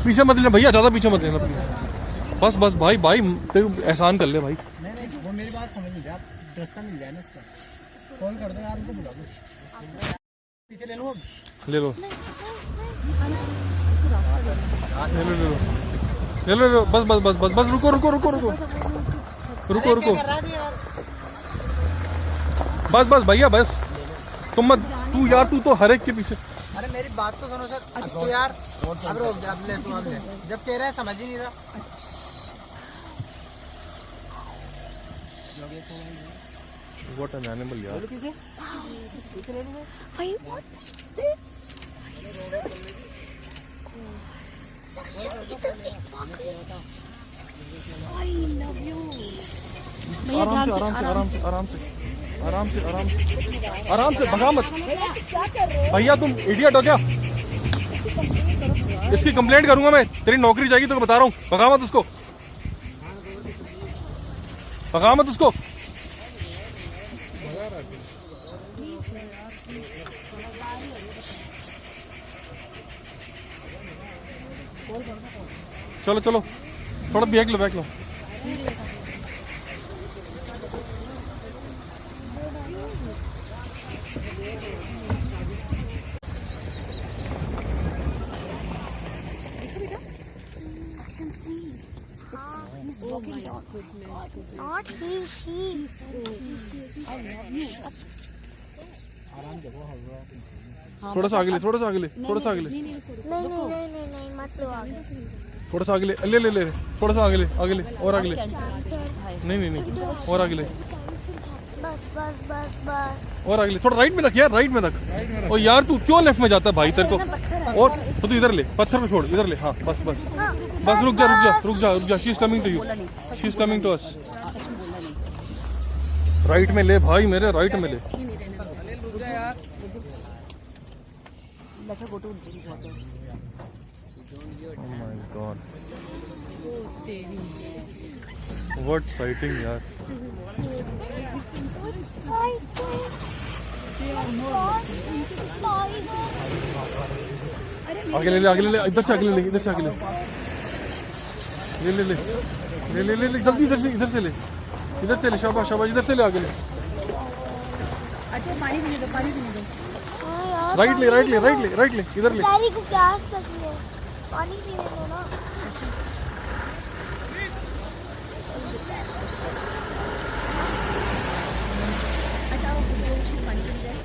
पीछे मत लेना भैया, ज्यादा पीछे मत लेना बस बस भाई भाई तेरे एहसान कर ले भाई। नहीं वो मेरी बात समझ नहीं रहा, रास्ता मिल जाए ना इसका, फोन कर दो यार उनको, बुला दो पीछे ले लो ले लो ले लो ले लो बस बस बस बस बस रुको रुको रुको रुको रुको रुको बस बस भैया बस तुम मत, तू यार तू तो हर एक के पीछे। अरे मेरी बात तो सुनो सर। तो यार अब रोक दे, अब ले तू, अब ले, जब कह रहा है समझ ही नहीं रहा। What an animal यार। I want this. I love you. आराम से आराम से आराम से आराम से आराम से आराम से आराम से, भगा मत भैया, तुम इडियट हो क्या? इसकी कंप्लेंट करूंगा मैं, तेरी नौकरी जाएगी तो बता रहा हूँ। भगा मत उसको, भगा मत उसको। चलो चलो थोड़ा bag low, bag low. Section C. He's walking down. Not he, she. I love you. थोड़ा सा आगे ले, थोड़ा सा आगे ले, थोड़ा सा आगे ले, नहीं, मत लो आगे। थोड़ा सा आगे ले ले ले ले, थोड़ा सा आगे ले, आगे ले और आगे ले। नहीं नहीं नहीं और आगे ले, बस बस बस बस। और आगे ले, थोड़ा राइट में रख यार, राइट में रख। और यार तू क्यों लेफ्ट में जाता है भाई, तेरे को। और तो इधर ले, पत्थर पे छोड़, इधर ले। हाँ बस बस बस, रुक जा रुक जा रुक जा रुक जा। She is coming to you, she is coming to us. Right में ले भाई मेरे, राइट में ले। Oh my God. What sighting यार। आगे ले ले, आगे ले ले, इधर से आगे ले ले, इधर से आगे ले ले ले ले ले ले ले ले, जल्दी इधर से, इधर से ले, इधर से ले, शाबाश शाबाश, इधर से ले, आगे ले। अच्छा पानी पीने दो, पानी पीने दो। राइट ले, राइट ले, राइट ले, राइट ले, इधर ले। बेचारी को प्यास लगी है, पानी पीने दो ना। अच्छा वो पानी पी जाए।